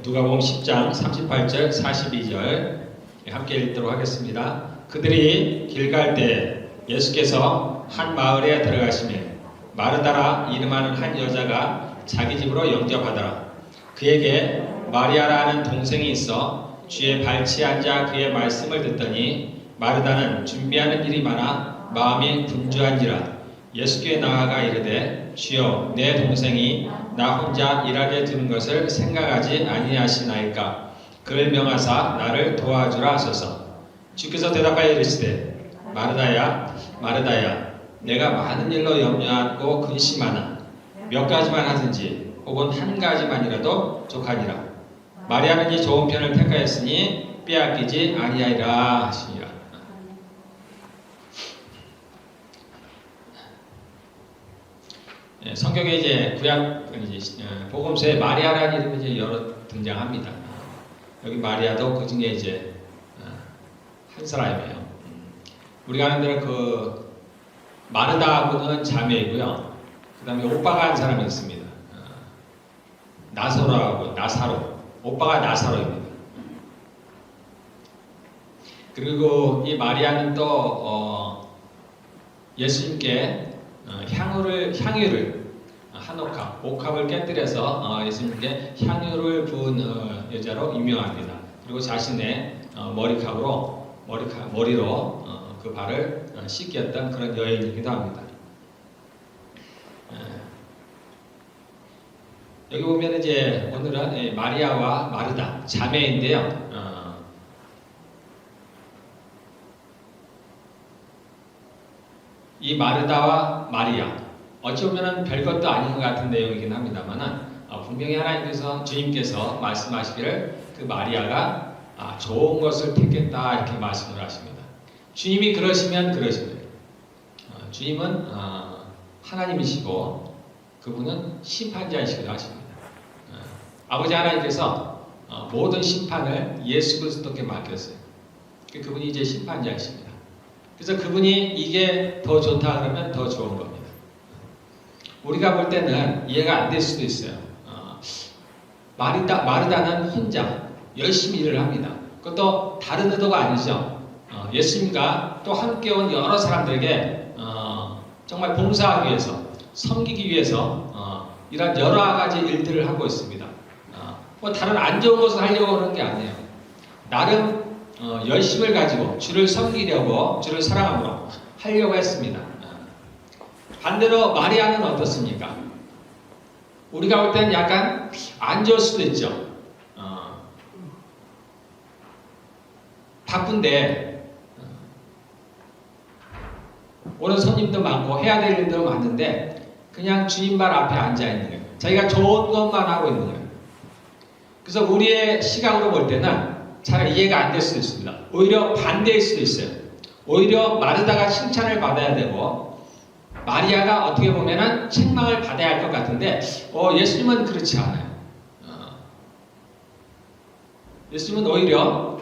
누가복음 10장 38절 42절 함께 읽도록 하겠습니다. 그들이 길 갈 때 예수께서 한 마을에 들어가시매 마르다라 이름하는 한 여자가 자기 집으로 영접하더라. 그에게 마리아라는 동생이 있어 주의 발치에 앉아 그의 말씀을 듣더니 마르다는 준비하는 일이 많아 마음이 분주한지라 예수께 나아가 이르되 주여 내 동생이 나 혼자 일하게 두는 것을 생각하지 아니하시나이까. 그를 명하사 나를 도와주라 하소서. 주께서 대답하여 이르시되 마르다야 마르다야 내가 많은 일로 염려하고 근심하나 몇 가지만 하든지 혹은 한 가지만이라도 족하니라. 마리아는 이 좋은 편을 택하였으니 빼앗기지 아니하리라 하시니라. 성경에 이제 구약 복음서에 마리아라는 이름이 이제 여러 등장합니다. 여기 마리아도 그 중에 이제 한 사람이에요. 우리가 아는 대로 그 마르다하고는 자매이고요. 그 다음에 오빠가 한 사람이 있습니다. 나사로하고 나사로. 오빠가 나사로입니다. 그리고 이 마리아는 또 예수님께 향유를 한옥합, 옥합을 깨뜨려서 예수님께 향유를 부은 여자로 유명합니다. 그리고 자신의 머리로 그 발을 씻겼던 그런 여인이기도 합니다. 여기 보면 이제 오늘은 마리아와 마르다 자매인데요. 이 마르다와 마리아 어찌 보면 별것도 아닌 것 같은 내용이긴 합니다만 분명히 하나님께서 주님께서 말씀하시기를 그 마리아가 좋은 것을 택했다 이렇게 말씀을 하십니다. 주님이 그러시면 그러십니다. 주님은 하나님이시고 그분은 심판자이시기도 하십니다. 아버지 하나님께서 모든 심판을 예수 그리스도께 맡겼어요. 그분이 이제 심판자이십니다. 그래서 그분이 이게 더 좋다 그러면 더 좋은 겁니다. 우리가 볼 때는 이해가 안 될 수도 있어요. 마르다는 혼자 열심히 일을 합니다. 그것도 다른 의도가 아니죠. 예수님과 또 함께 온 여러 사람들에게 정말 봉사하기 위해서 섬기기 위해서 이런 여러 가지 일들을 하고 있습니다. 뭐 다른 안 좋은 것을 하려고 하는 게 아니에요. 나름 열심을 가지고 주를 섬기려고 주를 사랑함으로 하려고 했습니다. 반대로 마리아는 어떻습니까? 우리가 볼 때는 약간 안 좋을 수도 있죠. 바쁜데 오는 손님도 많고 해야 될 일도 많은데 그냥 주님 발 앞에 앉아 있는 거예요. 자기가 좋은 것만 하고 있는 거예요. 그래서 우리의 시각으로 볼 때는 잘 이해가 안 될 수도 있습니다. 오히려 반대일 수도 있어요. 오히려 마르다가 칭찬을 받아야 되고 마리아가 어떻게 보면은 책망을 받아야 할 것 같은데 예수님은 그렇지 않아요. 예수님은 오히려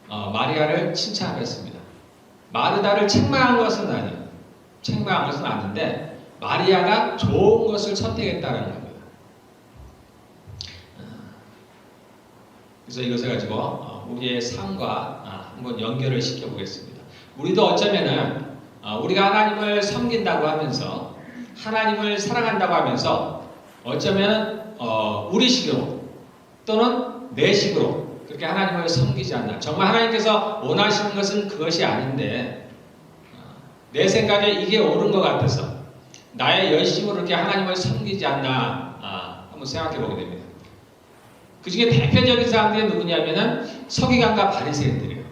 마리아를 칭찬했습니다. 마르다를 책망한 것은 아니에요. 책망한 것은 아닌데 마리아가 좋은 것을 선택했다는 겁니다. 그래서 이것을 가지고 우리의 삶과 한번 연결을 시켜보겠습니다. 우리도 어쩌면은 우리가 하나님을 섬긴다고 하면서 하나님을 사랑한다고 하면서 어쩌면 우리 식으로 또는 내 식으로 그렇게 하나님을 섬기지 않나. 정말 하나님께서 원하시는 것은 그것이 아닌데 내 생각에 이게 옳은 것 같아서 나의 열심으로 이렇게 하나님을 섬기지 않나 한번 생각해 보게 됩니다. 그 중에 대표적인 사람들이 누구냐면은 서기관과 바리새인들이에요.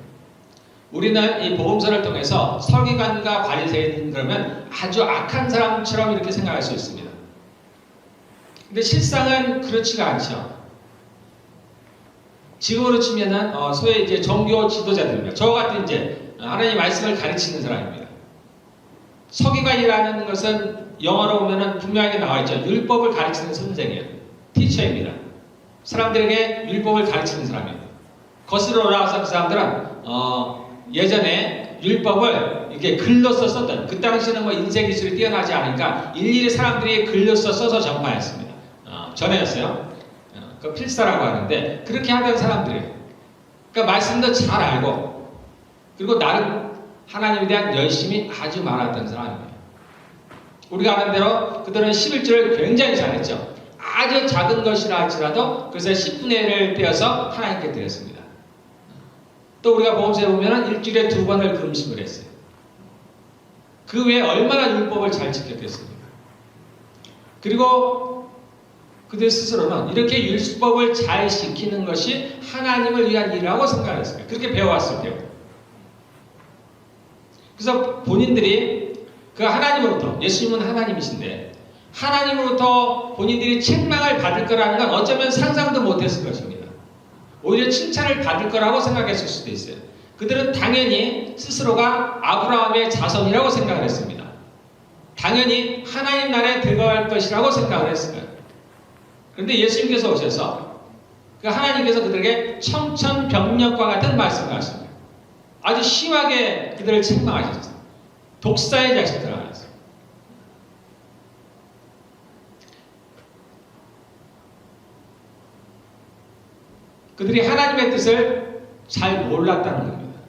우리는 이 복음서를 통해서 서기관과 바리새인 그러면 아주 악한 사람처럼 이렇게 생각할 수 있습니다. 근데 실상은 그렇지가 않죠. 지금으로 치면은 소위 이제 종교 지도자들입니다. 저 같은 이제 하나님의 말씀을 가르치는 사람입니다. 서기관이라는 것은 영어로 보면은 분명하게 나와 있죠. 율법을 가르치는 선생이에요. 티처입니다. 사람들에게 율법을 가르치는 사람입니다. 거슬러 올라와서 그 사람들은 예전에 율법을 이렇게 글로써 썼던, 그 당시에는 뭐 인쇄 기술이 뛰어나지 않으니까 일일이 사람들이 글로써 써서 전파했습니다. 전해졌어요. 그 필사라고 하는데 그렇게 하던 사람들이에요. 그러니까 말씀도 잘 알고 그리고 나름 하나님에 대한 열심이 아주 많았던 사람이에요. 우리가 아는 대로 그들은 11조를 굉장히 잘했죠. 아주 작은 것이라 할지라도 그래서 10분의 1을 떼어서 하나님께 드렸습니다. 또 우리가 보험서에 보면 일주일에 2번을 금식을 했어요. 그 외에 얼마나 율법을 잘 지켰겠습니까? 그리고 그들 스스로는 이렇게 율법을 잘 지키는 것이 하나님을 위한 일이라고 생각했어요. 그렇게 배워왔을 때요. 그래서 본인들이 그 하나님으로부터, 예수님은 하나님이신데 하나님으로부터 본인들이 책망을 받을 거라는 건 어쩌면 상상도 못했을 것입니다. 오히려 칭찬을 받을 거라고 생각했을 수도 있어요. 그들은 당연히 스스로가 아브라함의 자손이라고 생각을 했습니다. 당연히 하나님 나라에 들어갈 것이라고 생각을 했어요. 그런데 예수님께서 오셔서 그 하나님께서 그들에게 청천벽력과 같은 말씀을 하십니다. 아주 심하게 그들을 책망하셨어요. 독사의 자식들을 하셨어요. 그들이 하나님의 뜻을 잘 몰랐다는 겁니다.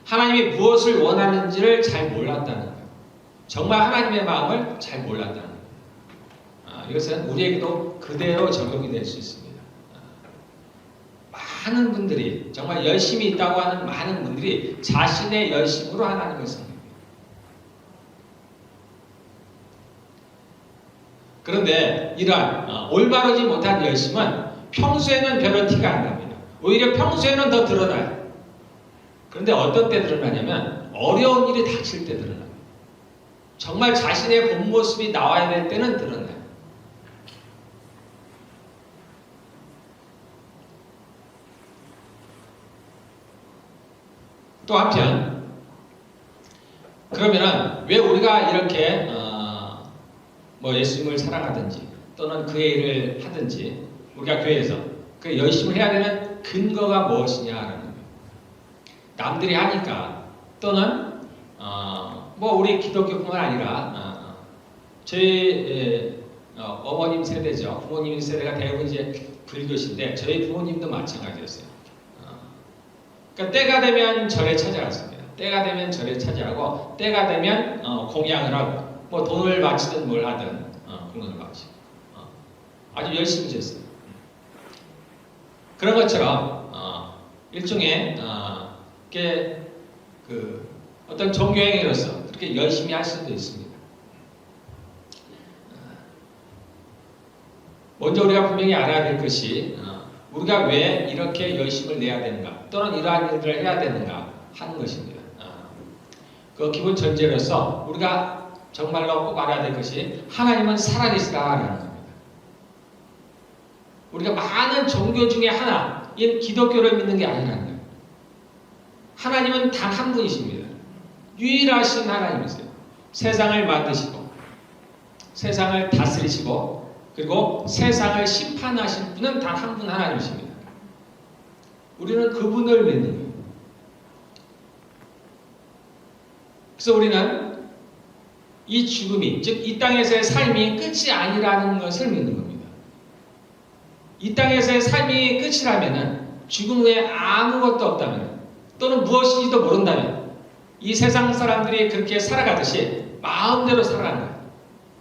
하나님이 무엇을 원하는지를 잘 몰랐다는 거예요. 정말 하나님의 마음을 잘 몰랐다는 거예요. 이것은 우리에게도 그대로 적용이 될 수 있습니다. 많은 분들이 정말 열심히 있다고 하는 많은 분들이 자신의 열심으로 하나님을 섬깁니다. 그런데 이러한 올바르지 못한 열심은 평소에는 별로 티가 안 납니다. 오히려 평소에는 더 드러나요. 그런데 어떤 때 드러나냐면 어려운 일이 닥칠 때 드러납니다. 정말 자신의 본 모습이 나와야 될 때는 드러나요. 또 한편 그러면은 왜 우리가 이렇게 예수님을 사랑하든지 또는 그의 일을 하든지 우리가 교회에서 그 열심을 해야 되는 근거가 무엇이냐라는 거예요. 남들이 하니까 또는 우리 기독교뿐만 아니라 저희 어머님 세대죠. 부모님 세대가 대부분 이제 불교신데 저희 부모님도 마찬가지였어요. 그러니까 때가 되면 절에 찾아갔습니다. 때가 되면 절에 찾아가고 때가 되면 공양을 하고 돈을 바치든 뭘 하든 공양을 바치고 아주 열심히 지었어요. 그런 것처럼 일종의 어떤 종교행위로서 그렇게 열심히 할 수도 있습니다. 먼저 우리가 분명히 알아야 될 것이 우리가 왜 이렇게 열심을 내야 되는가 또는 이러한 일을 해야 되는가 하는 것입니다. 그 기본 전제로서 우리가 정말로 꼭 알아야 될 것이 하나님은 살아계시다라는 겁니다. 우리가 많은 종교 중에 하나인 기독교를 믿는 게 아니라는 거예요. 하나님은 단 한 분이십니다. 유일하신 하나님이세요. 세상을 만드시고 세상을 다스리시고 그리고 세상을 심판하실 분은 단 한 분 하나님이십니다. 우리는 그분을 믿는 거예요. 그래서 우리는 이 죽음이, 즉 이 땅에서의 삶이 끝이 아니라는 것을 믿는 겁니다. 이 땅에서의 삶이 끝이라면 죽음 후에 아무것도 없다면 또는 무엇인지도 모른다면 이 세상 사람들이 그렇게 살아가듯이 마음대로 살아가는 거예요.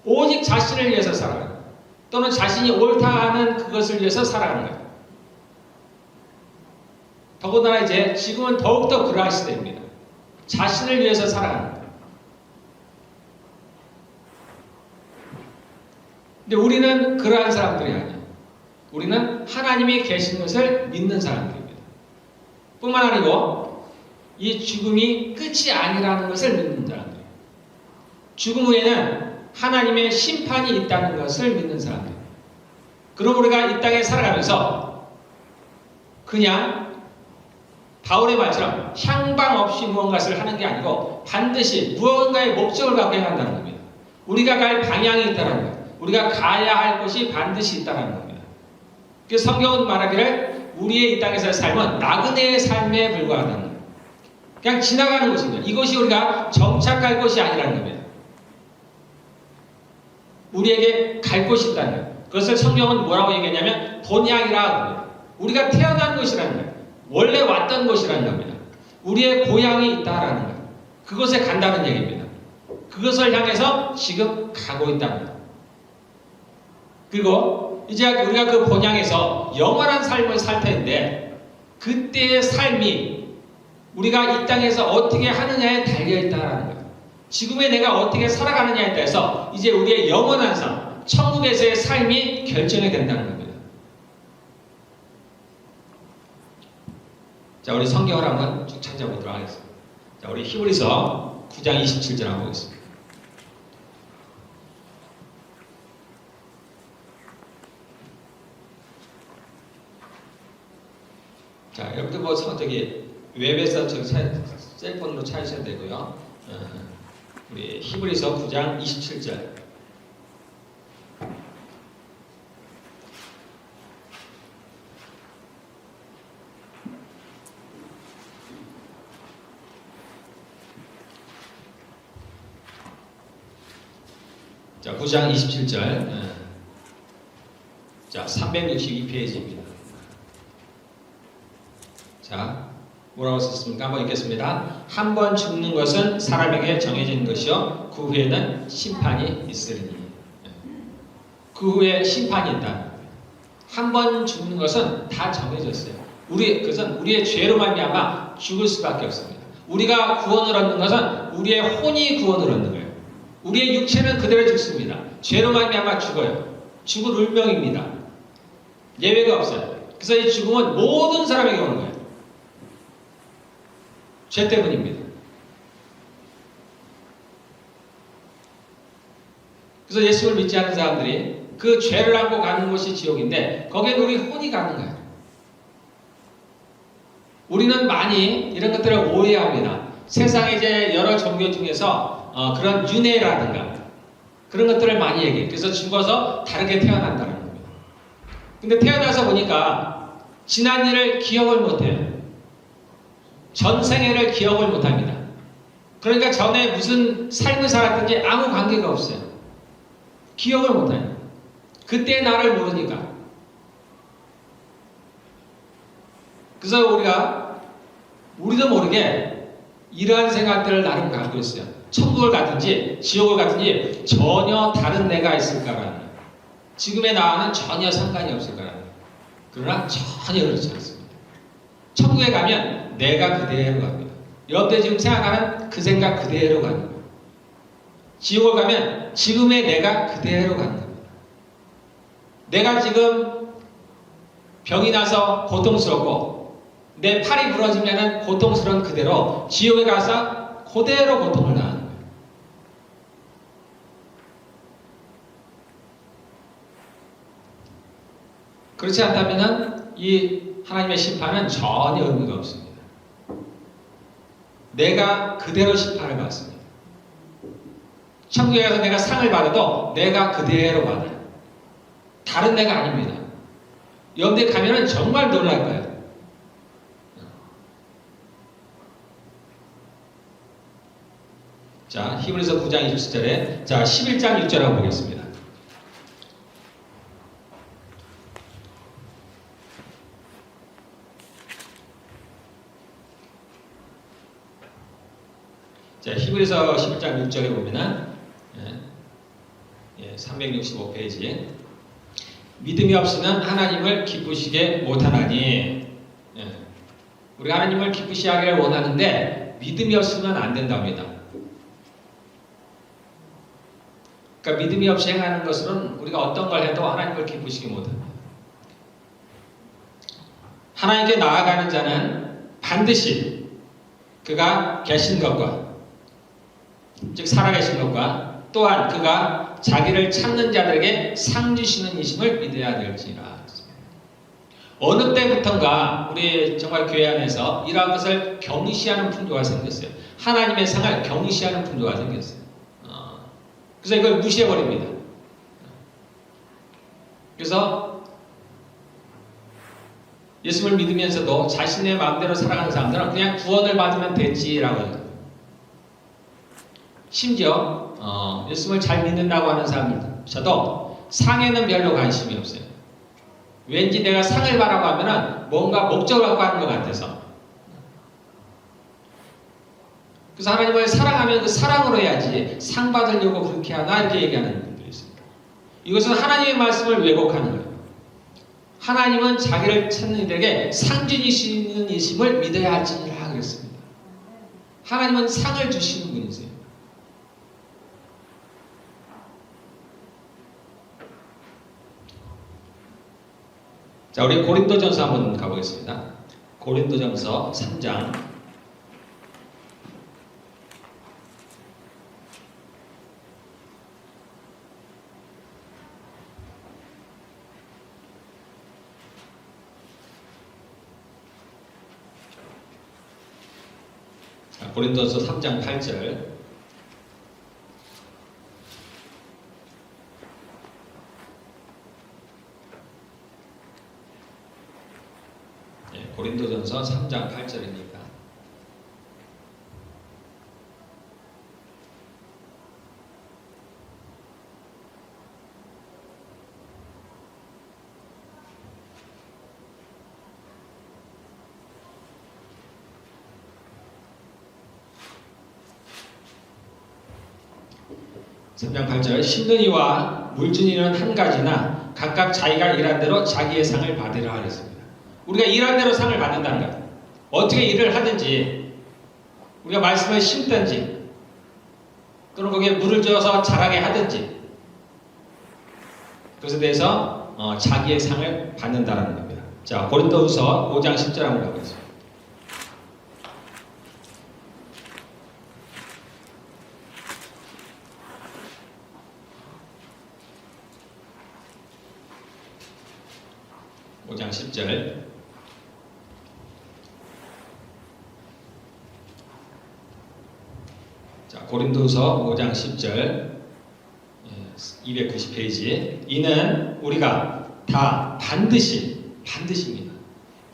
오직 자신을 위해서 살아가는 거예요. 또는 자신이 옳다 하는 그것을 위해서 살아가는 거예요. 더군다나 이제 지금은 더욱더 그러한 시대입니다. 자신을 위해서 살아가는 거예요. 근데 우리는 그러한 사람들이 아니에요. 우리는 하나님이 계신 것을 믿는 사람들입니다. 뿐만 아니고 이 죽음이 끝이 아니라는 것을 믿는 사람들이에요. 죽음 후에는 하나님의 심판이 있다는 것을 믿는 사람들이에요. 그럼 우리가 이 땅에 살아가면서 그냥 바울의 말처럼 향방 없이 무언가를 하는 게 아니고 반드시 무언가의 목적을 갖고 해야 한다는 겁니다. 우리가 갈 방향이 있다는 거예요. 우리가 가야 할 곳이 반드시 있다는 겁니다. 그래서 성경은 말하기를 우리의 이 땅에서의 삶은 나그네의 삶에 불과하다는 거예요. 그냥 지나가는 곳입니다. 이것이 우리가 정착할 곳이 아니라는 겁니다. 우리에게 갈 곳이 있다는 거예요. 그것을 성경은 뭐라고 얘기했냐면 본향이라 그래요. 우리가 태어난 곳이라는 거예요. 원래 왔던 곳이라는 겁니다. 우리의 고향이 있다라는 거예요. 그곳에 간다는 얘기입니다. 그것을 향해서 지금 가고 있다는 거예요. 그리고 이제 우리가 그 본향에서 영원한 삶을 살 텐데 그때의 삶이 우리가 이 땅에서 어떻게 하느냐에 달려있다는 거예요. 지금의 내가 어떻게 살아가느냐에 따라서 이제 우리의 영원한 삶, 천국에서의 삶이 결정이 된다는 겁니다. 자, 우리 성경을 한번 쭉 찾아보도록 하겠습니다. 자, 우리 히브리서 9장 27절 한번 보겠습니다. 자, 여러분들 뭐 저기 웹에서 셀폰으로 찾으셔야 되고요. 우리 히브리서 9장 27절. 자, 9장 27절. 자, 362페이지입니다. 자, 뭐라고 썼습니까? 한번 읽겠습니다. 한 번 죽는 것은 사람에게 정해진 것이요 그 후에는 심판이 있으리니. 그 후에 심판이 있다. 한 번 죽는 것은 다 정해졌어요. 그것은 우리의 죄로 말미암아 죽을 수밖에 없습니다. 우리가 구원을 얻는 것은 우리의 혼이 구원을 얻는 거예요. 우리의 육체는 그대로 죽습니다. 죄로 말미암아 죽어요. 죽을 운명입니다. 예외가 없어요. 그래서 이 죽음은 모든 사람에게 오는 거예요. 죄 때문입니다. 그래서 예수를 믿지 않는 사람들이 그 죄를 안고 가는 곳이 지옥인데 거기에는 우리 혼이 가는 거예요. 우리는 많이 이런 것들을 오해합니다. 세상에 이제 여러 종교 중에서 그런 윤회라든가 그런 것들을 많이 얘기해요. 그래서 죽어서 다르게 태어난다는 겁니다. 근데 태어나서 보니까 지난 일을 기억을 못해요. 전생애를 기억을 못합니다. 그러니까 전에 무슨 삶을 살았든지 아무 관계가 없어요. 기억을 못해요. 그때의 나를 모르니까. 그래서 우리도 모르게 이러한 생각들을 나름 갖고 있어요. 천국을 갔든지 지옥을 갔든지 전혀 다른 내가 있을 거라는, 지금의 나와는 전혀 상관이 없을 거라는. 그러나 전혀 그렇지 않습니다. 천국에 가면 내가 그대로 갑니다. 여러분들 지금 생각하는 그 생각 그대로 가는 거예요. 지옥을 가면 지금의 내가 그대로 가는 겁니다. 내가 지금 병이 나서 고통스럽고 내 팔이 부러지면 고통스러운 그대로 지옥에 가서 그대로 고통을 당하는 거예요. 그렇지 않다면 이 하나님의 심판은 전혀 의미가 없습니다. 내가 그대로 심판을 받습니다. 천국에 가서 내가 상을 받아도 내가 그대로 받아요. 다른 내가 아닙니다. 여러분들 가면은 정말 놀랄 거예요. 자, 히브리서 9장 27절에 자 11장 6절 한번 보겠습니다. 자, 히브리서 11장 6절에 보면은 365페이지 믿음이 없이는 하나님을 기쁘시게 못하나니, 우리가 하나님을 기쁘시게 하기를 원하는데 믿음이 없으면 안 된답니다. 그러니까 믿음이 없이 행하는 것은 우리가 어떤 걸 해도 하나님을 기쁘시게 못합니다. 하나님께 나아가는 자는 반드시 그가 계신 것과, 즉 살아계신 것과, 또한 그가 자기를 찾는 자들에게 상 주시는 이심을 믿어야 될지라. 어느 때부턴가 우리 정말 교회 안에서 이러한 것을 경시하는 풍조가 생겼어요. 하나님의 상을 경시하는 풍조가 생겼어요. 그래서 이걸 무시해버립니다. 그래서 예수를 믿으면서도 자신의 마음대로 살아가는 사람들은 그냥 구원을 받으면 됐지라고 해요. 심지어 예수를 잘 믿는다고 하는 사람들도 상에는 별로 관심이 없어요. 왠지 내가 상을 바라고 하면은 뭔가 목적을 갖고 하는 것 같아서. 그래서 하나님을 사랑하면 그 사랑으로 해야지 상 받으려고 그렇게 하나 이렇게 얘기하는 분들이 있습니다. 이것은 하나님의 말씀을 왜곡하는 거예요. 하나님은 자기를 찾는 이들에게 상주이시는 이심을 믿어야 할지니라 그랬습니다. 하나님은 상을 주시는 분이세요. 자, 우리 고린도전서 한번 가보겠습니다. 고린도전서 3장. 고린도서 3장 8절. 고린도전서 3장 8절입니다. (3장 8절) 심는 이와 물준 이는 한 가지나 각각 자기가 일한 대로 자기의 상을 받으라 하였습니다. 우리가 일한 대로 상을 받는다는 것. 어떻게 일을 하든지 우리가 말씀을 심든지 또는 거기에 물을 줘서 자라게 하든지 그것에 대해서 자기의 상을 받는다는 겁니다. 자, 고린도후서 5장 10절 한번 가보겠습니다. (5장 10절) 자, 고린도서 5장 10절 290페이지. 이는 우리가 다 반드시입니다.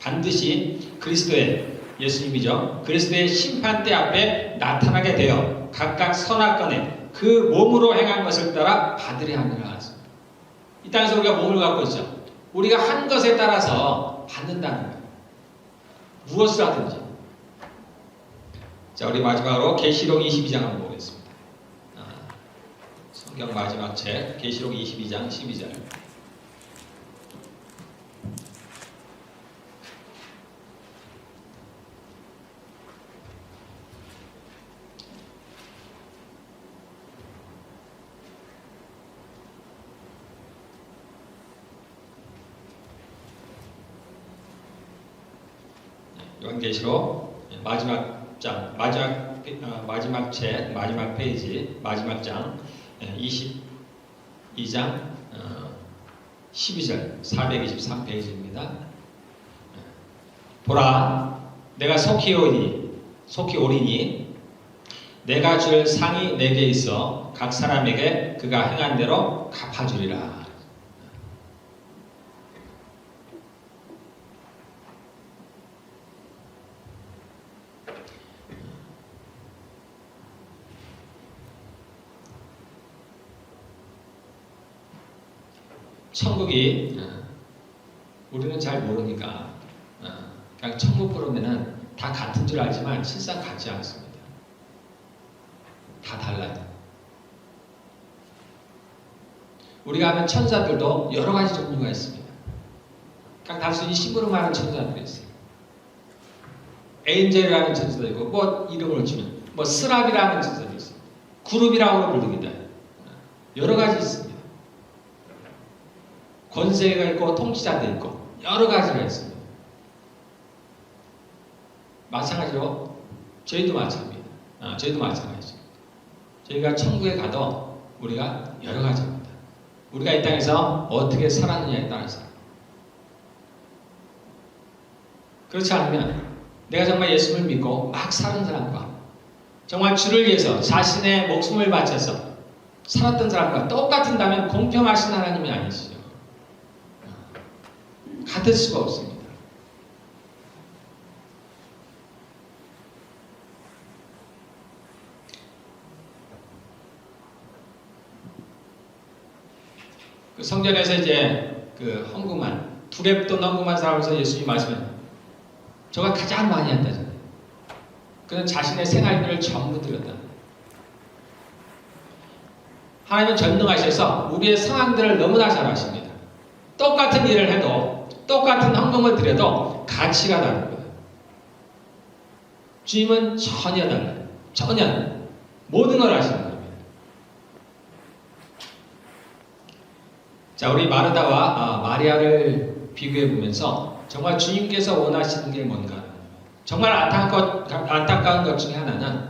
반드시 그리스도의, 예수님이죠, 그리스도의 심판대 앞에 나타나게 되어 각각 선악건에 그 몸으로 행한 것을 따라 받으려 하느라. 이 땅에서 우리가 몸을 갖고 있죠. 우리가 한 것에 따라서 받는다는 거예요. 무엇을 하든지. 자, 우리 마지막으로 계시록 22장 한번 보겠습니다. 성경 마지막 책 계시록 22장 12절. 요한계시록 마지막 장, 마지막 책, 마지막 페이지, 마지막 장 22장 12절 423페이지입니다. 보라, 내가 속히 오리니 내가 줄 상이 내게 있어 각 사람에게 그가 행한 대로 갚아주리라. 천국이 우리는 잘 모르니까 그냥 천국 그러면은 다 같은 줄 알지만 실상 같지 않습니다. 다 달라요. 우리가 아는 천사들도 여러 가지 종류가 있습니다. 그냥 단순히 심으로만 하는 천사들이 있어요. 에인젤이라는 천사도 있고, 뭐 이름을 주면 뭐 스랍이라는 천사도 있어요. 그룹이라고 부르기도 해요. 여러 가지 있습니다. 권세가 있고 통치자도 있고 여러 가지가 있습니다. 마찬가지로 저희도 마찬가지입니다. 저희도 마찬가지죠. 저희가 천국에 가도 우리가 여러 가지입니다. 우리가 이 땅에서 어떻게 살았느냐에 따라서. 그렇지 않으면 내가 정말 예수를 믿고 막 사는 사람과 정말 주를 위해서 자신의 목숨을 바쳐서 살았던 사람과 똑같은다면 공평하신 하나님이 아니시죠. 같을 수가 없습니다. 성전에서 이제 그 헌금한 두렙돈 헌금한 사람에서 예수님이 말씀해 저가 가장 많이 한다잖아요. 그는 자신의 생활비를 전부 드렸다. 하나님은 전능하셔서 우리의 상황들을 너무나 잘 아십니다. 똑같은 일을 해도 똑같은 헌금을 드려도 가치가 다른 거예요. 주님은 전혀 달라요. 전혀 모든 걸 아시는 겁니다. 자, 우리 마르다와 마리아를 비교해 보면서 정말 주님께서 원하시는 게 뭔가, 정말 안타까운 것 중에 하나는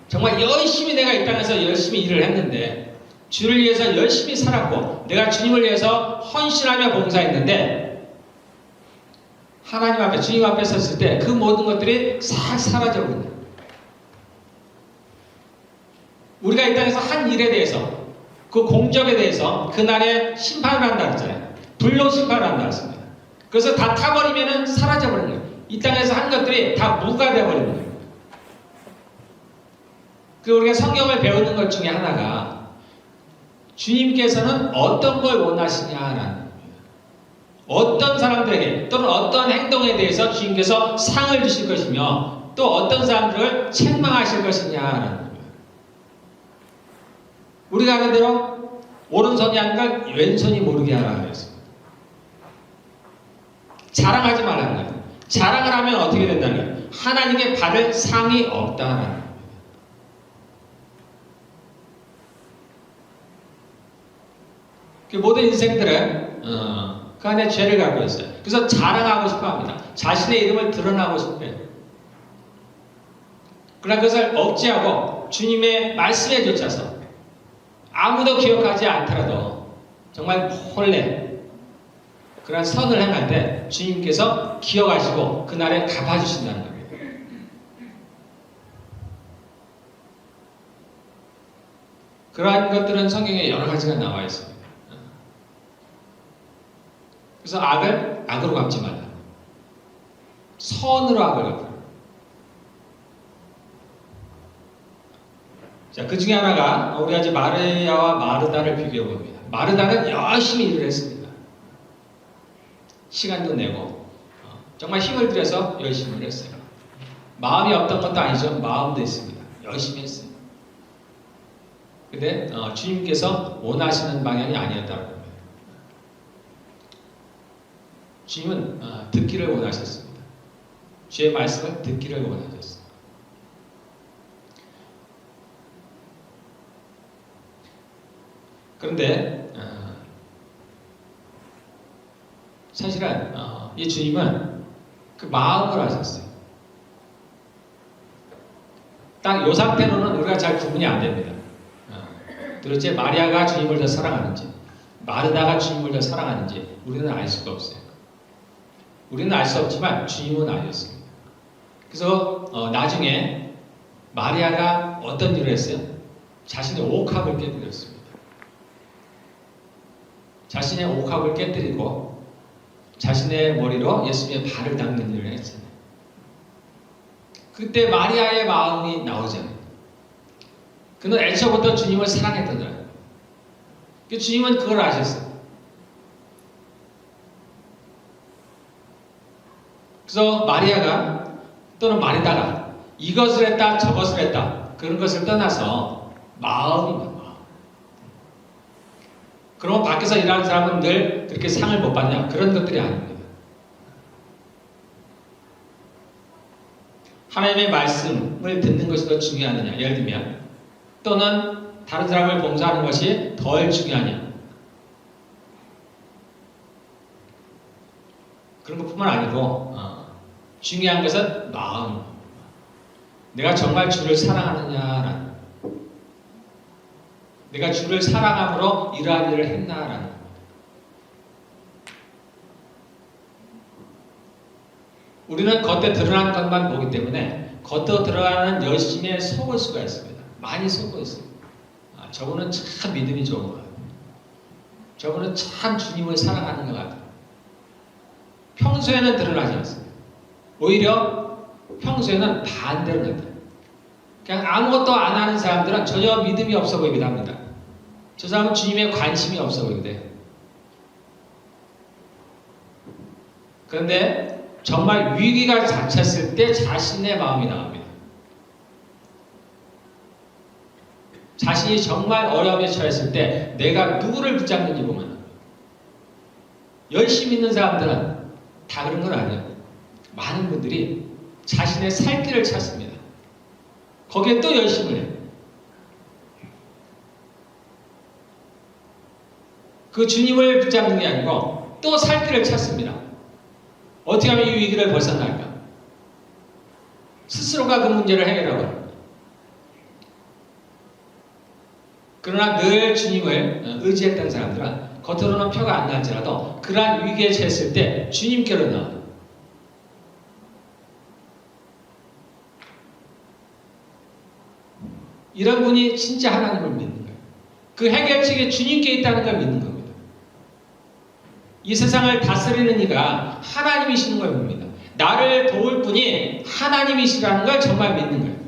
정말 열심히 내가 이 땅에서 열심히 일을 했는데, 주를 위해서 열심히 살았고 내가 주님을 위해서 헌신하며 봉사했는데, 하나님 앞에, 주님 앞에 섰을 때 그 모든 것들이 싹 사라져버린다. 우리가 이 땅에서 한 일에 대해서, 그 공적에 대해서 그날에 심판을 한다 그랬잖아요. 불로 심판을 한다 그랬습니다. 그래서 다 타버리면 사라져버리는 거예요. 이 땅에서 한 것들이 다 무가 되어버리는 거예요. 그리고 우리가 성경을 배우는 것 중에 하나가 주님께서는 어떤 걸 원하시냐라는 겁니다. 어떤 사람들에게 또는 어떤 행동에 대해서 주님께서 상을 주실 것이며 또 어떤 사람들을 책망하실 것이냐라는 겁니다. 우리가 하는 대로 오른손이 하는 걸 왼손이 모르게 하라 그랬습니다. 자랑하지 말라는 거예요. 자랑을 하면 어떻게 된다는 거예요? 하나님께 받을 상이 없다라는 거예요. 그 모든 인생들은 그 안에 죄를 갖고 있어요. 그래서 자랑하고 싶어 합니다. 자신의 이름을 드러나고 싶어 해요. 그러나 그것을 억제하고 주님의 말씀에 쫓아서 아무도 기억하지 않더라도 정말 몰래 그런 선을 행할 때 주님께서 기억하시고 그날에 갚아주신다는 겁니다. 그러한 것들은 성경에 여러 가지가 나와 있습니다. 그래서 악을 악으로 갚지 말라. 선으로 악을 갚아라. 자, 그 중에 하나가 우리가 이제 마리아와 마르다를 비교해 봅니다. 마르다는 열심히 일을 했습니다. 시간도 내고 정말 힘을 들여서 열심히 했어요. 마음이 없던 것도 아니죠. 마음도 있습니다. 열심히 했어요. 근데 주님께서 원하시는 방향이 아니었다는 겁니다. 주님은 듣기를 원하셨습니다. 주의 말씀을 듣기를 원하셨습니다. 그런데 사실은 이 주님은 그 마음을 아셨어요. 딱 이 상태로는 우리가 잘 구분이 안 됩니다. 도대체 마리아가 주님을 더 사랑하는지 마르다가 주님을 더 사랑하는지 우리는 알 수가 없어요. 우리는 알 수 없지만 주님은 알렸습니다. 그래서 나중에 마리아가 어떤 일을 했어요? 자신의 옥합을 깨뜨렸습니다. 자신의 옥합을 깨뜨리고 자신의 머리로 예수님의 발을 닦는 일을 했잖아요. 그때 마리아의 마음이 나오잖아요. 그는 애초부터 주님을 사랑했던 거예요. 주님은 그걸 아셨어요. 그래서 마리아가 또는 마리다가 이것을 했다 저것을 했다 그런 것을 떠나서 마음입니다. 마음. 그러면 밖에서 일하는 사람은 늘 그렇게 상을 못 받냐? 그런 것들이 아닙니다. 하나님의 말씀을 듣는 것이 더 중요하느냐? 예를 들면 또는 다른 사람을 봉사하는 것이 덜 중요하냐? 그런 것뿐만 아니고 중요한 것은 마음. 내가 정말 주를 사랑하느냐라는, 내가 주를 사랑함으로 이러한 일을 했나라는. 우리는 겉에 드러난 것만 보기 때문에 겉으로 들어가는 열심에 속을 수가 있습니다. 많이 속고 있습니다. 저분은 참 믿음이 좋은 것 같아요. 저분은 참 주님을 사랑하는 것 같아요. 평소에는 드러나지 않습니다. 오히려 평소에는 반대로 나타나요. 그냥 아무것도 안 하는 사람들은 전혀 믿음이 없어 보이기도 합니다. 저 사람은 주님에 관심이 없어 보이기도 해요. 그런데 정말 위기가 닥쳤을 때 자신의 마음이 나옵니다. 자신이 정말 어려움에 처했을 때 내가 누구를 붙잡는지 보면 열심히 있는 사람들은 다 그런 건 아니에요. 많은 분들이 자신의 살 길을 찾습니다. 거기에 또 열심을 해요. 그 주님을 붙잡는 게 아니고 또 살 길을 찾습니다. 어떻게 하면 이 위기를 벗어날까? 스스로가 그 문제를 해결하고 합니다. 그러나 늘 주님을 의지했던 사람들은 겉으로는 표가 안 날지라도 그러한 위기에 처했을 때 주님께로 나와요. 이런 분이 진짜 하나님을 믿는 거예요. 그 해결책이 주님께 있다는 걸 믿는 겁니다. 이 세상을 다스리는 이가 하나님이시는 걸 봅니다. 나를 도울 분이 하나님이시라는 걸 정말 믿는 거예요.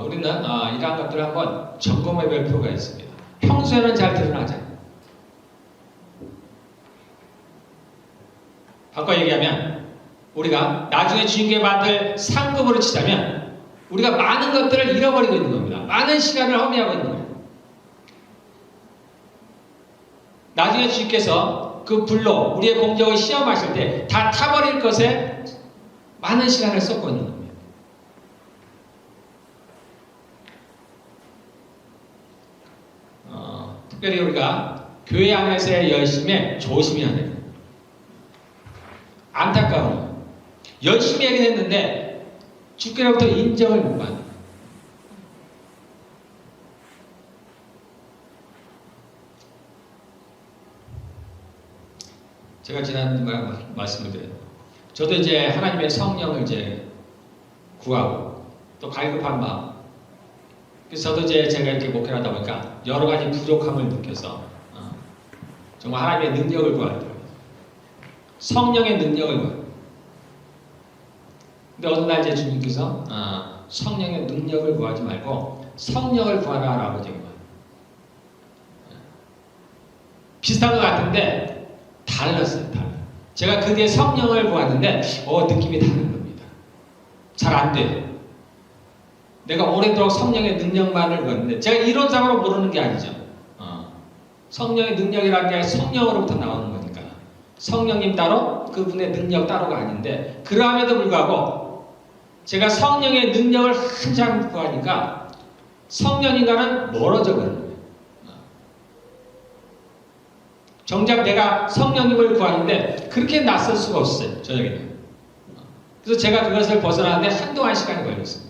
우리는 이러한 것들을 한번 점검해 볼 필요가 있습니다. 평소에는 잘 드러나잖아요. 바꿔 얘기하면 우리가 나중에 주님께 받을 상급으로 치자면 우리가 많은 것들을 잃어버리고 있는 겁니다. 많은 시간을 허비하고 있는 거예요. 나중에 주님께서 그 불로 우리의 공적을 시험하실 때 다 타버릴 것에 많은 시간을 쏟고 있는 겁니다. 특별히 우리가 교회 안에서의 열심에 조심해야 돼요. 안타까운 거예요. 열심히 하긴 했는데 주께로부터 인정을 못 받는 거예요. 제가 지난번에 말씀을 드려요. 저도 이제 하나님의 성령을 이제 구하고 또 갈급한 마음. 그래서 저도 이제 제가 이렇게 목회를 하다 보니까 여러 가지 부족함을 느껴서 정말 하나님의 능력을 구하더라고요. 성령의 능력을 구해요. 근데 어느 날 이제 주님께서 성령의 능력을 구하지 말고 성령을 구하라라고 하신 거예요. 비슷한 것 같은데 달랐어요. 제가 그 뒤에 성령을 구하는데 느낌이 다른 겁니다. 잘 안 돼요. 내가 오래도록 성령의 능력만을 구했는데 제가 이론상으로 모르는 게 아니죠. 성령의 능력이라는 게 성령으로부터 나오는 거니까 성령님 따로 그분의 능력 따로가 아닌데 그러함에도 불구하고 제가 성령의 능력을 한참 구하니까 성령인과는 멀어져 버린 거예요. 정작 내가 성령님을 구하는데 그렇게 낯설 수가 없어요. 저에게는. 그래서 제가 그것을 벗어나는데 한동안 시간이 걸렸어요.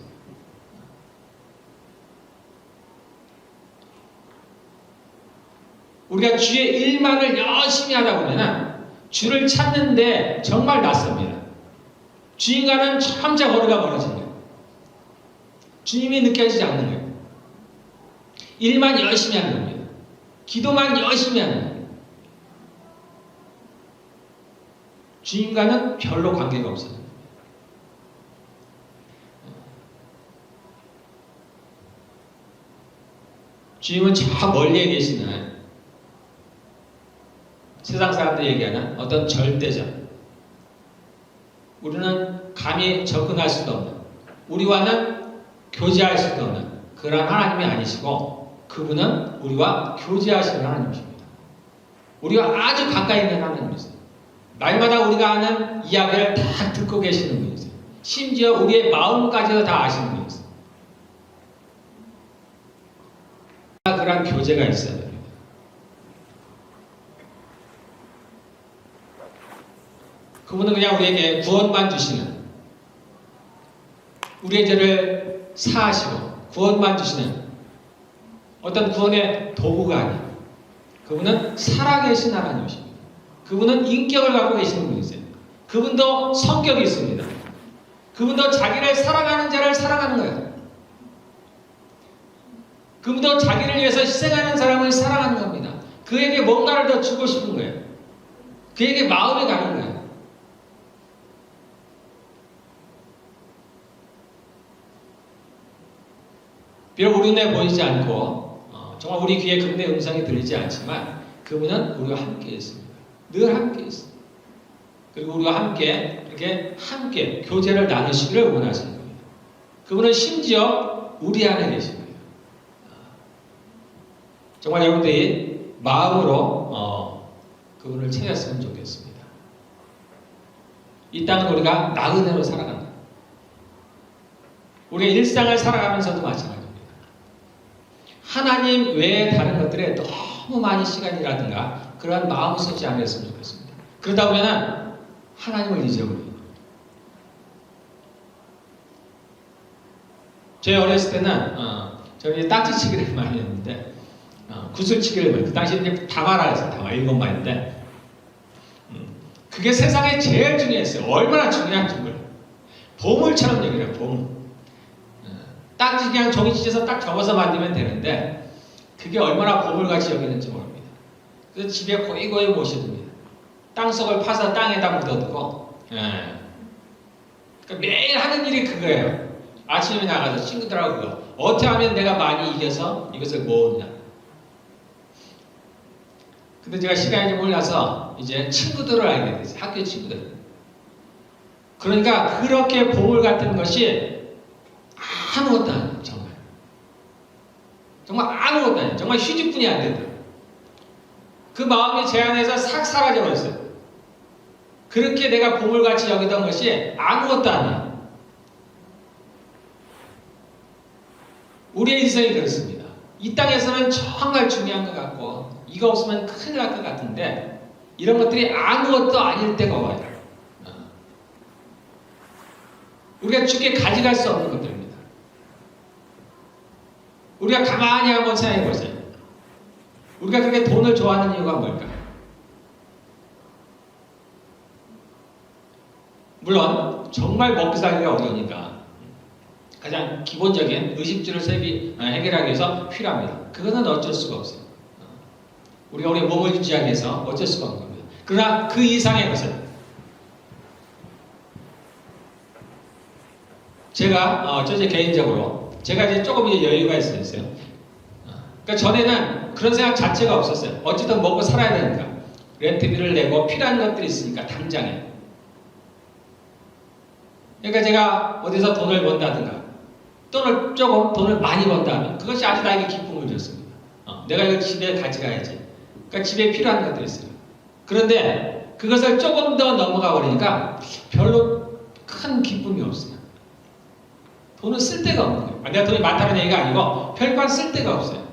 우리가 주의 일만을 열심히 하다 보면 주를 찾는데 정말 낯섭니다. 주인과는 점차 거리가 멀어진 거예요. 주님이 느껴지지 않는 거예요. 일만 열심히 하는 겁니다. 기도만 열심히 하는 거예요. 주님과는 별로 관계가 없어요. 주님은 저 멀리에 계시는 세상 사람들이 얘기하는 어떤 절대적, 우리는 감히 접근할 수도 없는, 우리와는 교제할 수도 없는 그런 하나님이 아니시고 그분은 우리와 교제하시는 하나님이십니다. 우리와 아주 가까이 있는 하나님이세요. 날마다 우리가 하는 이야기를 다 듣고 계시는 분이세요. 심지어 우리의 마음까지도 다 아시는 분이세요. 그런 교제가 있어야 됩니다. 그분은 그냥 우리에게 구원만 주시는, 우리의 죄를 사하시고 구원만 주시는 어떤 구원의 도구가 아니에요. 그분은 살아계신 하나님이십니다. 그분은 인격을 갖고 계시는 분이세요. 그분도 성격이 있습니다. 그분도 자기를 사랑하는 자를 사랑하는 거예요. 그분도 자기를 위해서 희생하는 사람을 사랑하는 겁니다. 그에게 뭔가를 더 주고 싶은 거예요. 그에게 마음이 가는 거예요. 비록 우리 눈에 보이지 않고 정말 우리 귀에 그분의 음성이 들리지 않지만 그분은 우리와 함께 있습니다. 늘 함께 있습니다. 그리고 우리와 함께 이렇게 함께 교제를 나누시기를 원하시는 겁니다. 그분은 심지어 우리 안에 계십니다. 정말 여러분들이 마음으로 그분을 찾았으면 좋겠습니다. 이 땅은 우리가 나그네로 살아간다. 우리의 일상을 살아가면서도 마찬가지입니다. 하나님 외에 다른 것들에 너무 많이 시간이라든가 그러한 마음을 쓰지 않았으면 좋겠습니다. 그러다 보면 하나님을 잊어버립니다. 저희 어렸을 때는 저희 딱지치기를 많이 했는데 구슬치기를 많이, 그 당시에 다마라였어요. 다마 7마리인데 그게 세상에 제일 중요했어요. 얼마나 중요한지 몰라요. 보물처럼 얘기해요. 보물. 딱지 그냥 종이 찢어서 딱 접어서 만들면 되는데 그게 얼마나 보물같이 여기는지 모릅니다. 그래서 집에 고이고이 모셔둡니다. 땅속을 파서 땅에다 묻어두고 그러니까 매일 하는 일이 그거예요. 아침에 나가서 친구들하고 그거 어떻게 하면 내가 많이 이겨서 이것을 모으냐. 근데 제가 시간이 좀 올라서 이제 친구들을 알게 됐어요. 학교 친구들. 그러니까 그렇게 보물 같은 것이 아무것도 아니에요. 정말. 정말 아무것도 아니에요. 정말 휴지뿐이 안 된다. 그 마음이 제 안에서 싹 사라져버렸어요. 그렇게 내가 보물같이 여기던 것이 아무것도 아니에요. 우리의 인생이 그렇습니다. 이 땅에서는 정말 중요한 것 같고 이거 없으면 큰일 날 것 같은데 이런 것들이 아무것도 아닐 때가 와요. 우리가 쉽게 가져갈 수 없는 것들입니다. 우리가 가만히 한번 생각해 보세요. 우리가 그렇게 돈을 좋아하는 이유가 뭘까? 물론 정말 먹고 살기가 어려우니까 가장 기본적인 의식주를 해결하기 위해서 필요합니다. 그거는 어쩔 수가 없어요. 우리가 우리의 몸을 유지하기 위해서 어쩔 수가 없는 겁니다. 그러나 그 이상의 것은 제가 저 개인적으로 제가 이제 조금 이제 여유가 있어요. 그러니까 전에는 그런 생각 자체가 없었어요. 어쨌든 먹고 살아야 되니까 렌트비를 내고 필요한 것들이 있으니까 당장에. 그러니까 제가 어디서 돈을 번다든가 돈을 많이 번다면 그것이 아주 나에게 기쁨을 줬습니다. 내가 이걸 집에 가져가야지. 그러니까 집에 필요한 것들이 있어요. 그런데 그것을 조금 더 넘어가 버리니까 별로 큰 기쁨이 없어요. 돈은 쓸 데가 없는 거예요. 내가 돈이 많다는 얘기가 아니고 별반 쓸 데가 없어요.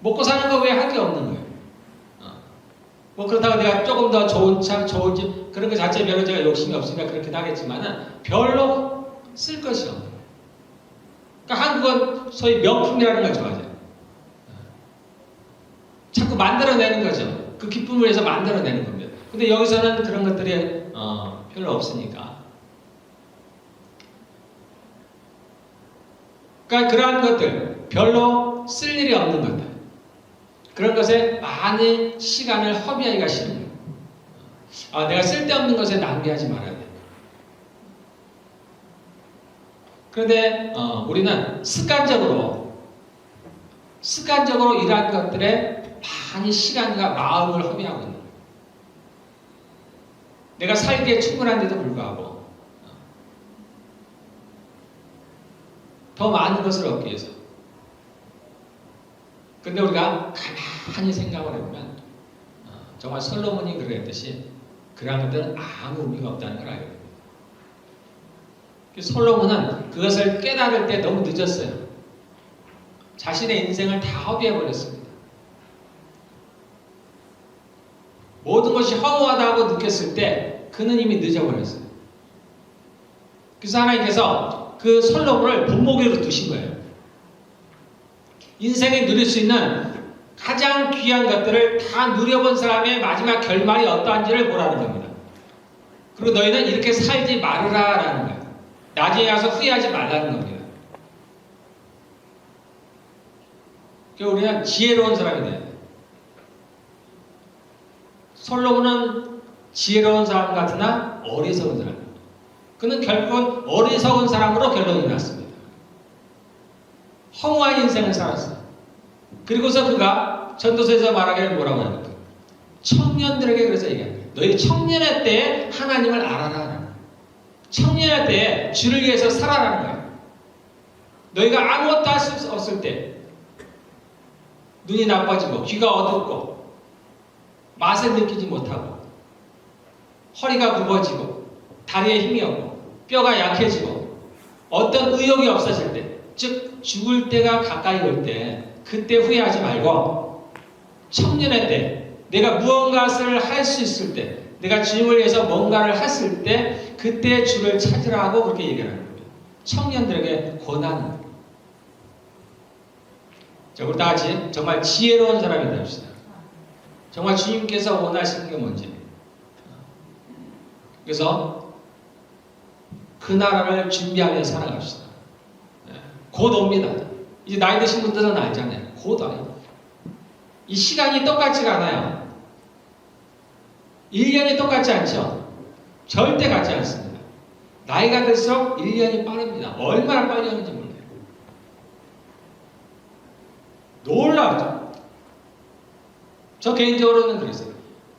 먹고 사는 거 외에 할 게 없는 거예요. 뭐 그렇다고 내가 조금 더 좋은 차, 좋은 집 그런 거 자체에 별로 제가 욕심이 없으니까 그렇게 하겠지만은 별로 쓸 것이 없는 거예요. 그러니까 한국은 소위 명품이라는 걸 좋아하죠. 자꾸 만들어내는 거죠. 그 기쁨을 위해서 만들어내는 겁니다. 근데 여기서는 그런 것들이 별로 없으니까. 그러니까 그러한 것들, 별로 쓸 일이 없는 것들, 그런 것에 많은 시간을 허비하기가 싫은 거예요. 내가 쓸데없는 것에 낭비하지 말아야 돼. 그런데 우리는 습관적으로 이러한 것들에 많이 시간과 마음을 허비하고 있는 거예요. 내가 살기에 충분한데도 불구하고 더 많은 것을 얻기 위해서. 근데 우리가 가만히 생각을 해보면 정말 솔로몬이 그랬듯이 그러한 것들은 아무 의미가 없다는 걸 알게 됩니다. 솔로몬은 그것을 깨달을 때 너무 늦었어요. 자신의 인생을 다 허비해버렸습니다. 모든 것이 허무하다고 느꼈을 때 그는 이미 늦어버렸어요. 그래서 하나님께서 그 솔로몬을 본보기로 두신 거예요. 인생에 누릴 수 있는 가장 귀한 것들을 다 누려본 사람의 마지막 결말이 어떠한지를 보라는 겁니다. 그리고 너희는 이렇게 살지 말으라 라는 거예요. 나중에 가서 후회하지 말라는 겁니다. 그러니까 우리는 지혜로운 사람이 돼야 돼요. 솔로몬은 지혜로운 사람 같으나 어리석은 사람. 그는 결국은 어리석은 사람으로 결론이 났습니다. 허무한 인생을 살았어요. 그리고서 그가 전도서에서 말하기를 뭐라고 합니까? 청년들에게 그래서 얘기합니다. 너희 청년의 때에 하나님을 알아라. 청년의 때에 주를 위해서 살아라는 거예요. 너희가 아무것도 할 수 없을 때, 눈이 나빠지고 귀가 어둡고 맛을 느끼지 못하고 허리가 굽어지고 다리에 힘이 없고 뼈가 약해지고 어떤 의욕이 없어질 때, 즉 죽을 때가 가까이 올 때, 그때 후회하지 말고 청년의 때, 내가 무언가를 할 수 있을 때, 내가 주님을 위해서 뭔가를 했을 때 그때 주를 찾으라고 그렇게 얘기하는 거예요. 청년들에게 권하는. 자, 우리 다 같이 정말 지혜로운 사람이 됩시다. 정말 주님께서 원하시는 게 뭔지. 그래서 그 나라를 준비하며 살아갑시다. 곧 옵니다. 이제 나이 드신 분들은 알잖아요. 곧 와요. 이 시간이 똑같지가 않아요. 1년이 똑같지 않죠? 절대 같지 않습니다. 나이가 들수록 1년이 빠릅니다. 얼마나 빨리 오는지 몰라요. 놀랍죠? 저 개인적으로는 그랬어요.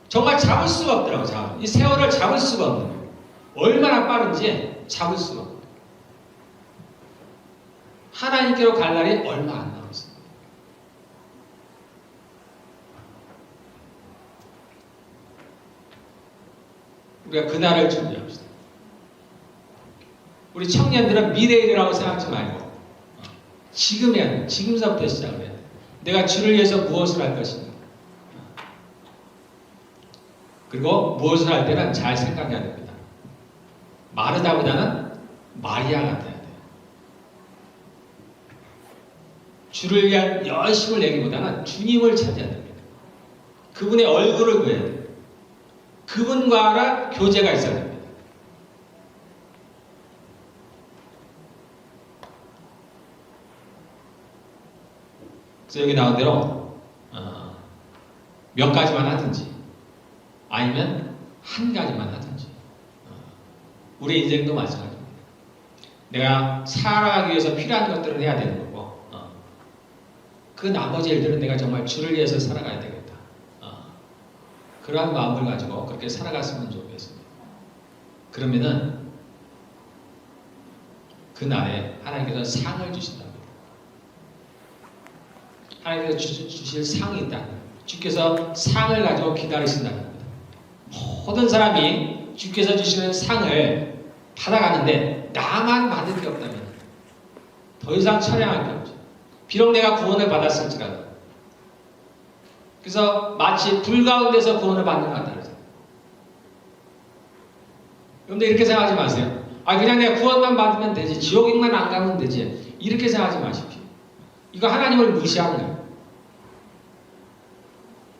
정말 잡을 수가 없더라고요. 이 세월을 잡을 수가 없는 거예요. 얼마나 빠른지 잡을 수가 없어요. 하나님께로 갈 날이 얼마 안 남았어요. 우리가 그날을 준비합시다. 우리 청년들은 미래일이라고 생각하지 말고 지금 해야 돼. 지금서부터 시작을 해야 돼. 내가 주를 위해서 무엇을 할 것인가. 그리고 무엇을 할 때는 잘 생각해야 됩니다. 마르다보다는 마리아 같아야 돼요. 주를 위한 열심을 내기보다는 주님을 찾아야 됩니다. 그분의 얼굴을 구해야 돼요. 그분과의 교제가 있어야 됩니다. 그래서 여기 나온 대로 몇 가지만 하든지 아니면 한 가지만 하든지 우리 인생도 마찬가지입니다. 내가 살아가기 위해서 필요한 것들을 해야 되는 거고 그 나머지 일들은 내가 정말 주를 위해서 살아가야 되겠다. 그러한 마음을 가지고 그렇게 살아갔으면 좋겠습니다. 그러면은 그날에 하나님께서 상을 주신답니다. 하나님께서 주실 상이 있다. 주께서 상을 가지고 기다리신다는 겁니다. 모든 사람이 주께서 주시는 상을 받아가는데 나만 받을 게 없다면 더 이상 철량할 게 없죠. 비록 내가 구원을 받았을지라도. 그래서 마치 불 가운데서 구원을 받는 것 같다. 여러분들 이렇게 생각하지 마세요. 그냥 내가 구원만 받으면 되지. 지옥만 안 가면 되지. 이렇게 생각하지 마십시오. 이거 하나님을 무시하는 거예요.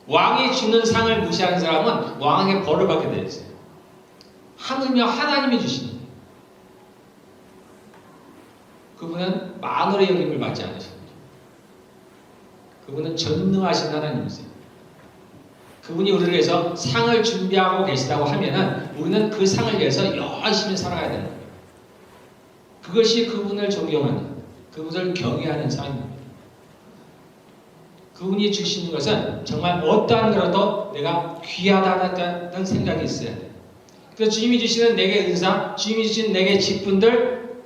왕이 주는 상을 무시하는 사람은 왕에게 벌을 받게 되어 있어요. 하물며 하나님이 주시는 거예요. 그분은 만월의 영임을 받지 않으십니다. 그분은 전능하신 하나님이세요. 그분이 우리를 위해서 상을 준비하고 계시다고 하면은 우리는 그 상을 위해서 열심히 살아가야 되는 거예요. 그것이 그분을 존경하는, 그분을 경외하는 삶입니다. 그분이 주시는 것은 정말 어떠한 거라도 내가 귀하다는 생각이 있어야 돼요. 그래서 주님이 주시는 내게 은사, 주님이 주시는 내게 직분들,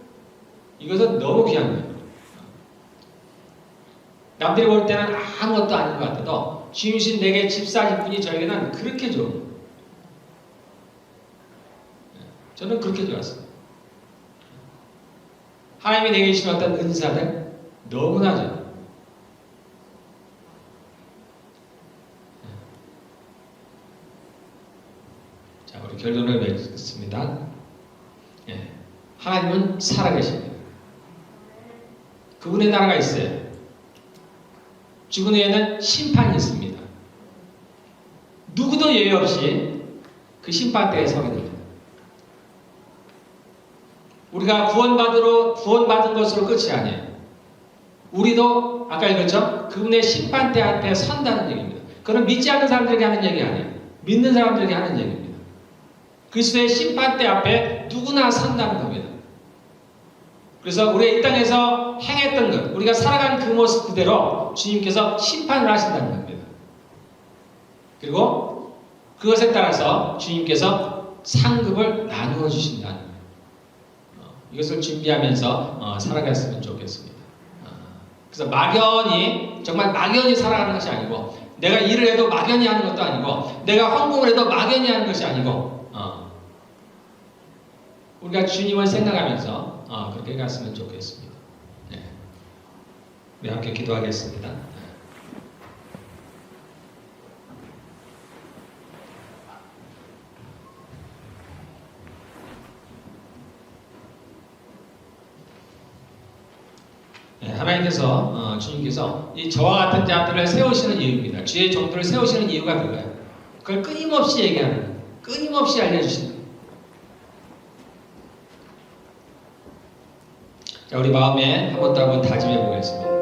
이것은 너무 귀한 거예요. 남들이 볼 때는 아무것도 아닌 것 같아도 주님이 주신 내게 집사 직분이 저에게는 그렇게 좋은 거예요. 저는 그렇게 좋았어요. 하나님이 내게 주신 어떤 은사들 너무나 좋아요. 자, 우리 결론을 맺겠습니다. 하나님은 살아계십니다. 그분의 나라가 있어요. 죽은 후에는 심판이 있습니다. 누구도 예외 없이 그 심판대에 서게 됩니다. 우리가 구원받은 것으로 끝이 아니에요. 우리도 아까 읽었죠? 그분의 심판대 앞에 선다는 얘기입니다. 그건 믿지 않는 사람들에게 하는 얘기 아니에요. 믿는 사람들에게 하는 얘기입니다. 그리스도의 심판대 앞에 누구나 선다는 겁니다. 그래서 우리가 이 땅에서 행했던 것, 우리가 살아간 그 모습 그대로 주님께서 심판을 하신다는 겁니다. 그리고 그것에 따라서 주님께서 상급을 나누어 주신다는 거예요. 이것을 준비하면서 살아갔으면 좋겠습니다. 그래서 막연히, 정말 막연히 살아가는 것이 아니고, 내가 일을 해도 막연히 하는 것도 아니고, 내가 헌금을 해도 막연히 하는 것이 아니고, 우리가 주님을 생각하면서 그렇게 갔으면 좋겠습니다. 네. 우리 함께 기도하겠습니다. 네, 하나님께서 주님께서 이 저와 같은 자들을 세우시는 이유입니다. 주의 종들을 세우시는 이유가 그거예요. 그걸 끊임없이 얘기하는 거예요. 끊임없이 알려주시는 거예요. 자, 우리 마음에 한 번 더 한번 다짐해 보겠습니다.